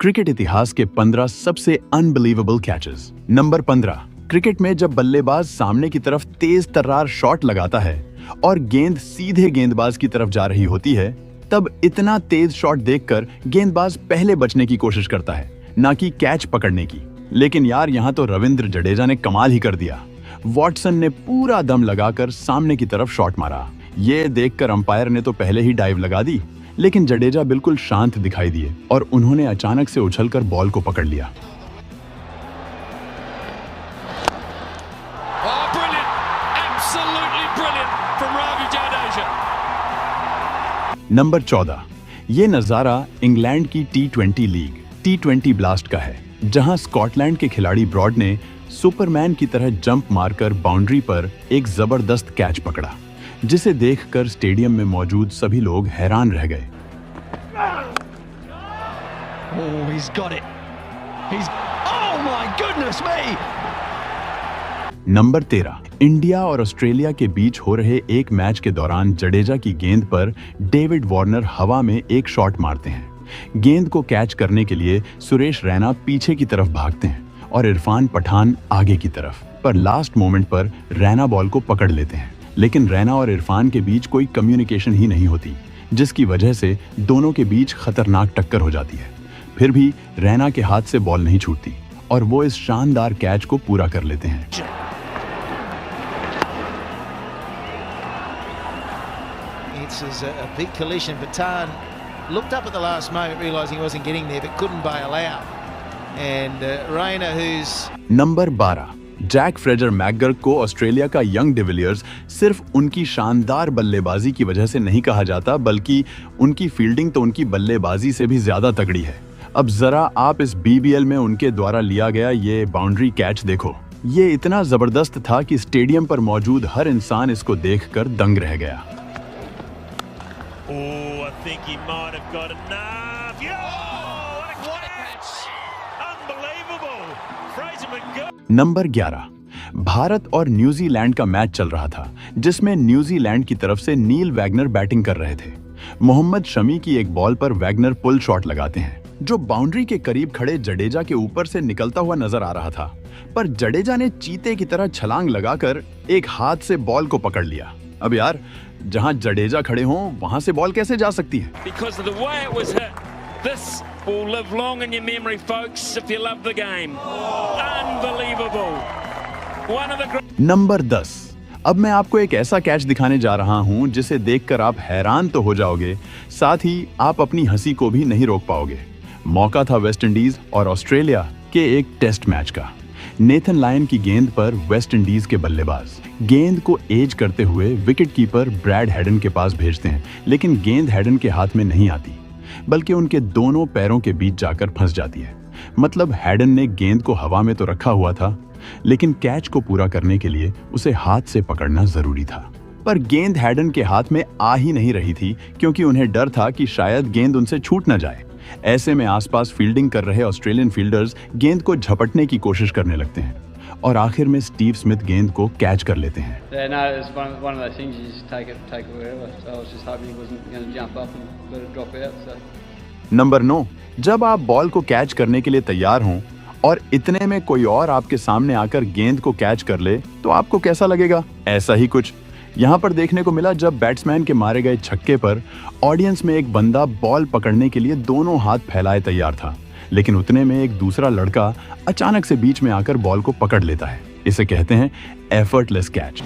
Cricket इतिहास के 15 सबसे अनबिलीवेबल कैचेस। नंबर 15, क्रिकेट में जब बल्लेबाज सामने की तरफ तेज तर्रार शॉट लगाता है और गेंद सीधे गेंदबाज की तरफ जा रही होती है, तब इतना तेज शॉट देखकर गेंदबाज पहले बचने की कोशिश करता है, ना कि कैच पकड़ने की। लेकिन यार, यहाँ तो रविंद्र जडेजा ने कमाल ही कर दिया। वॉटसन ने पूरा दम लगाकर सामने की तरफ शॉट मारा। ये देखकर अंपायर ने तो पहले ही डाइव लगा दी, लेकिन जडेजा बिल्कुल शांत दिखाई दिए और उन्होंने अचानक से उछलकर बॉल को पकड़ लिया। नंबर 14, ये नजारा इंग्लैंड की T20 लीग T20 ब्लास्ट का है, जहां स्कॉटलैंड के खिलाड़ी ब्रॉड ने सुपरमैन की तरह जंप मारकर बाउंड्री पर एक जबरदस्त कैच पकड़ा, जिसे देखकर स्टेडियम में मौजूद सभी लोग हैरान रह गए। नंबर 13, इंडिया और ऑस्ट्रेलिया के बीच हो रहे एक मैच के दौरान जडेजा की गेंद पर डेविड वार्नर हवा में एक शॉट मारते हैं। गेंद को कैच करने के लिए सुरेश रैना पीछे की तरफ भागते हैं और इरफान पठान आगे की तरफ, पर लास्ट मोमेंट पर रैना बॉल को पकड़ लेते हैं। लेकिन रैना और इरफान के बीच कोई कम्युनिकेशन ही नहीं होती, जिसकी वजह से दोनों के बीच खतरनाक टक्कर हो जाती है। फिर भी रैना के हाथ से बॉल नहीं छूटती और वो इस शानदार कैच को पूरा कर लेते हैं। It's a big collision. Patan looked up at the last moment, realizing he wasn't getting there, but couldn't bail out. And Rayner, who's number 12, Jake Fraser McGurk को ऑस्ट्रेलिया का यंग डिविलियर्स सिर्फ उनकी शानदार बल्लेबाजी की वजह से नहीं कहा जाता, बल्कि उनकी फील्डिंग तो उनकी बल्लेबाजी से भी ज्यादा तगड़ी है। अब जरा आप इस BBL में उनके द्वारा लिया गया ये बाउंड्री कैच देखो। ये इतना जबरदस्त था कि स्टेडियम पर मौजूद हर इंसान इसको देखकर दंग रह गया। Oh, I think he might have got enough. Yeah! What a catch! Unbelievable! Fraser McGurk. Number 11, Bharat और न्यूजीलैंड का मैच चल रहा था, जिसमें न्यूजीलैंड की तरफ से नील वैगनर बैटिंग कर रहे थे। मोहम्मद शमी की एक बॉल पर वैगनर पुल शॉट लगाते हैं, जो बाउंड्री के करीब खड़े जडेजा के ऊपर से निकलता हुआ नजर आ रहा था। पर जडेजा ने चीते की तरह छलांग लगाकर एक हाथ से बॉल को पकड़ लिया। अब यार, जहां जडेजा खड़े हों वहां से बॉल कैसे जा सकती है? Because of the way it was hit, this will live long in your memory, folks, if you love the game. Unbelievable. One of the great. Number 10, अब मैं आपको एक ऐसा कैच दिखाने जा रहा हूं जिसे देखकर आप हैरान तो हो जाओगे, साथ ही आप अपनी हंसी को भी नहीं रोक पाओगे। मौका था वेस्ट इंडीज और ऑस्ट्रेलिया के एक टेस्ट मैच का। नेथन लायन की गेंद पर वेस्ट इंडीज के बल्लेबाज गेंद को एज करते हुए विकेट कीपर ब्रैड हेडन के पास भेजते हैं, लेकिन गेंद हेडन के हाथ में नहीं आती, बल्कि उनके दोनों पैरों के बीच जाकर फंस जाती है। मतलब हेडन ने गेंद को हवा में तो रखा हुआ था, लेकिन कैच को पूरा करने के लिए उसे हाथ से पकड़ना जरूरी था। पर गेंद हेडन के हाथ में आ ही नहीं रही थी, क्योंकि उन्हें डर था कि शायद गेंद उनसे छूट न जाए। ऐसे में आसपास फील्डिंग कर रहे ऑस्ट्रेलियन फील्डर्स गेंद को झपटने की कोशिश करने लगते हैं और आखिर में स्टीव स्मिथ गेंद को कैच कर लेते हैं। नंबर 9, जब आप बॉल को कैच करने के लिए तैयार हों और इतने में कोई और आपके सामने आकर गेंद को कैच कर ले, तो आपको कैसा लगेगा? ऐसा ही कुछ यहाँ पर देखने को मिला, जब बैट्समैन के मारे गए छक्के पर ऑडियंस में एक बंदा बॉल पकड़ने के लिए दोनों हाथ फैलाए तैयार था, लेकिन उतने में एक दूसरा लड़का अचानक से बीच में आकर बॉल को पकड़ लेता है। इसे कहते हैं एफर्टलेस कैच।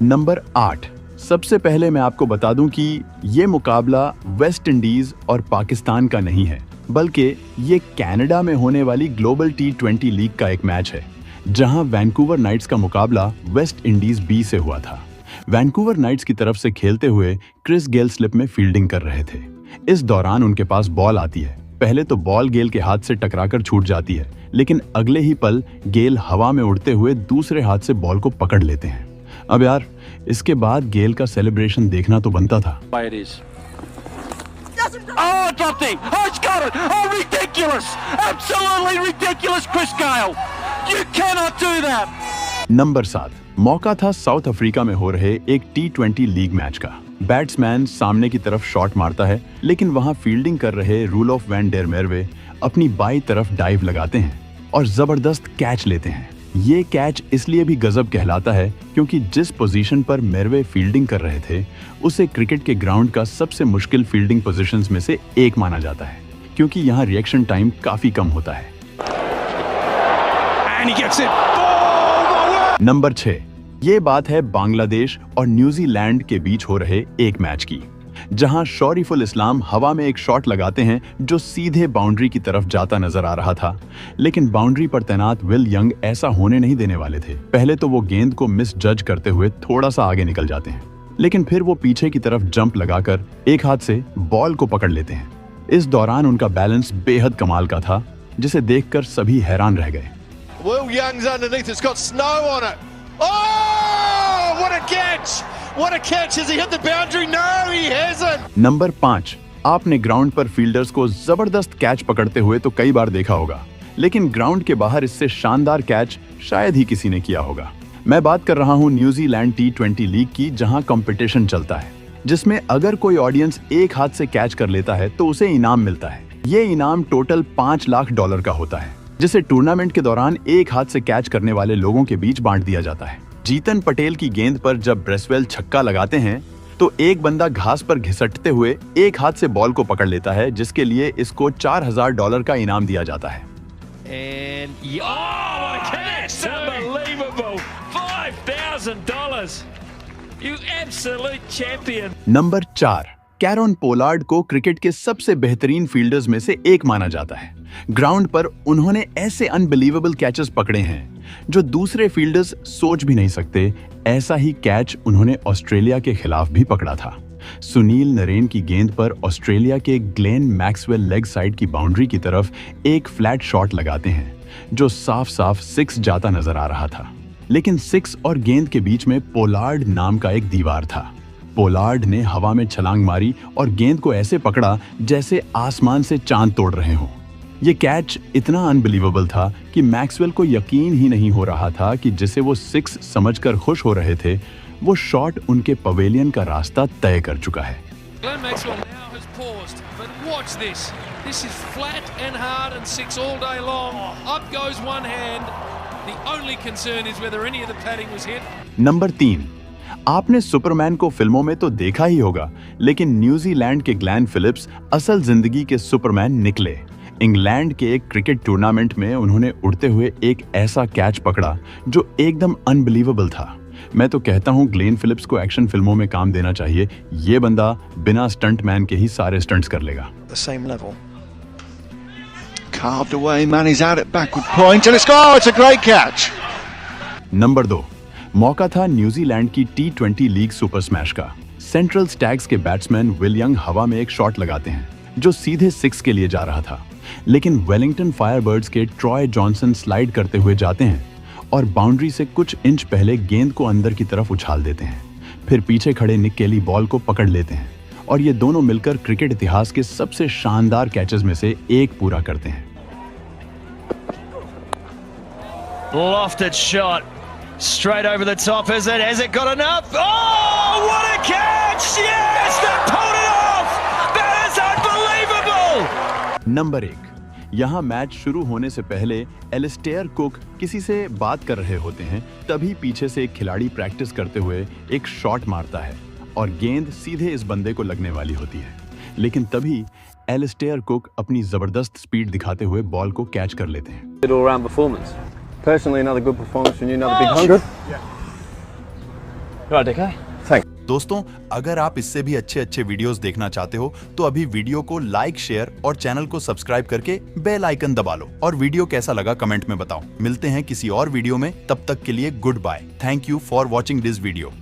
नंबर 8, सबसे पहले मैं आपको बता दूं कि ये मुकाबला वेस्ट इंडीज और पाकिस्तान का नहीं है, बल्कि ये कनाडा में होने वाली ग्लोबल T20 लीग का एक मैच है, जहां वैंकूवर नाइट्स का मुकाबला वेस्ट इंडीज B से हुआ था। वैंकूवर नाइट्स की तरफ से खेलते हुए क्रिस गेल स्लिप में फील्डिंग कर रहे थे। इस दौरान उनके पास बॉल आती है। पहले तो बॉल गेल के हाथ से टकराकर छूट जाती है, लेकिन अगले ही पल गेल हवा में उड़ते हुए दूसरे हाथ से बॉल को पकड़ लेते हैं। अब यार, इसके बाद गेल का सेलिब्रेशन देखना तो बनता था। Oh, dropped him. Oh, it's got it. Oh, ridiculous. Absolutely ridiculous, Chris Gale. You cannot do that. Number 7, मौका था साउथ अफ्रीका में हो रहे एक T20 लीग मैच का। बैट्समैन सामने की तरफ शॉट मारता है, लेकिन वहां फील्डिंग कर रहे रूलोफ वैन डेर मेरवे अपनी बाईं तरफ डाइव लगाते हैं और जबरदस्त कैच लेते हैं। ये कैच इसलिए भी गजब कहलाता है क्योंकि जिस पोजीशन पर मेरवे फील्डिंग कर रहे थे उसे क्रिकेट के ग्राउंड का सबसे मुश्किल फील्डिंग पोजीशंस में से एक माना जाता है, क्योंकि यहाँ रिएक्शन टाइम काफी कम होता है। नंबर 6, ये बात है बांग्लादेश और न्यूजीलैंड के बीच हो रहे एक मैच की, जहां शौरीफुल इस्लाम हवा में एक शॉट लगाते हैं जो सीधे बाउंड्री की तरफ जाता नजर आ रहा था, लेकिन बाउंड्री पर तैनात विल यंग ऐसा होने नहीं देने वाले थे। पहले तो वो गेंद को मिस जज करते हुए थोड़ा सा आगे निकल जाते हैं, लेकिन फिर वो पीछे की तरफ जंप लगाकर एक हाथ से बॉल को पकड़ लेते हैं। इस दौरान उनका बैलेंस बेहद कमाल का था, जिसे देखकर सभी हैरान रह गए। Will Young's underneath, it's got snow on it. Oh, what a catch! What a catch! Has he hit the boundary? No, he hasn't. Number 5, आपने ग्राउंड पर फील्डर्स को जबरदस्त कैच पकड़ते हुए तो कई बार देखा होगा, लेकिन ग्राउंड के बाहर इससे शानदार कैच शायद ही किसी ने किया होगा। मैं बात कर रहा हूँ न्यूजीलैंड T20 लीग की, जहाँ कंपटीशन चलता है, जिसमें अगर कोई ऑडियंस एक हाथ से कैच कर लेता है तो उसे इनाम मिलता है। ये इनाम टोटल $5 लाख का होता है, जिसे टूर्नामेंट के दौरान एक हाथ से कैच करने वाले लोगों के बीच बांट दिया जाता है। जीतन पटेल की गेंद पर जब ब्रेसवेल छक्का लगाते हैं तो एक बंदा घास पर घिसटते हुए एक हाथ से बॉल को पकड़ लेता है, जिसके लिए इसको $4000 का इनाम दिया जाता है। नंबर 4, कैरन पोलार्ड को क्रिकेट के सबसे बेहतरीन फील्डर्स में से एक माना जाता है। ग्राउंड पर उन्होंने ऐसे अनबिलीवेबल कैचेस पकड़े हैं जो दूसरे फील्डर्स सोच भी नहीं सकते। ऐसा ही कैच उन्होंने ऑस्ट्रेलिया के खिलाफ भी पकड़ा था। सुनील नरेन की गेंद पर ऑस्ट्रेलिया के ग्लेन मैक्सवेल लेग साइड की बाउंड्री की तरफ एक फ्लैट शॉट लगाते हैं जो साफ साफ 6 जाता नजर आ रहा था, लेकिन 6 और गेंद के बीच में पोलार्ड नाम का एक दीवार था। पोलार्ड ने हवा में छलांग मारी और गेंद को ऐसे पकड़ा जैसे आसमान से चांद तोड़ रहे हों। ये कैच इतना अनबिलीवेबल था कि मैक्सवेल को यकीन ही नहीं हो रहा था कि जिसे वो 6 समझकर खुश हो रहे थे, वो शॉट उनके पवेलियन का रास्ता तय कर चुका है। Glenn Maxwell now has paused, but watch this. This is flat and hard and 6 all day long. Up goes one hand. The only concern is whether any of the padding was hit. Number 3, आपने Superman को फिल्मों में तो देखा ही होगा, लेकिन New Zealand के Glenn Phillips असल जिंदगी के सुपरमैन निकले। इंग्लैंड के एक क्रिकेट टूर्नामेंट में उन्होंने उड़ते हुए एक ऐसा कैच पकड़ा जो एकदम अनबिलीवेबल था। मैं तो कहता हूँ ग्लेन फिलिप्स को एक्शन फिल्मों में काम देना चाहिए। ये बंदा बिना स्टंट मैन के ही सारे स्टंट्स कर लेगा। The same level. Carved away, man is out at backward point and it's a great catch. Number 2, मौका था न्यूजीलैंड की T20 लीग सुपर स्मैश का। सेंट्रल स्टैग्स के बैट्समैन विल यंग हवा में एक शॉट लगाते हैं जो सीधे 6 के लिए जा रहा था, लेकिन वेलिंगटन फायरबर्ड्स के ट्रॉय जॉनसन स्लाइड करते हुए जाते हैं और बाउंड्री से कुछ इंच पहले गेंद को अंदर की तरफ उछाल देते हैं। फिर पीछे खड़े निक केली बॉल को पकड़ लेते हैं और ये दोनों मिलकर क्रिकेट इतिहास के सबसे शानदार कैचेस में से एक पूरा करते हैं। Lofted shot. Straight over the top, is it? Has it got enough? Oh, what a catch! Yes, they pulled it off! That is unbelievable! Number 1, यहाँ मैच शुरू होने से पहले एलिस्टेयर कुक किसी से बात कर रहे होते हैं, तभी पीछे से एक खिलाड़ी प्रैक्टिस करते हुए एक शॉट मारता है और गेंद सीधे इस बंदे को लगने वाली होती है, लेकिन तभी एलिस्टेयर कुक अपनी जबरदस्त स्पीड दिखाते हुए बॉल को कैच कर लेते हैं। All-round performance. Personally, another good performance from you, another big 100. Right, okay. Thanks. दोस्तों, अगर आप इससे भी अच्छे वीडियोस देखना चाहते हो तो अभी वीडियो को लाइक, शेयर और चैनल को सब्सक्राइब करके बेल आइकन दबा लो और वीडियो कैसा लगा कमेंट में बताओ। मिलते हैं किसी और वीडियो में, तब तक के लिए goodbye. Thank you for watching this video.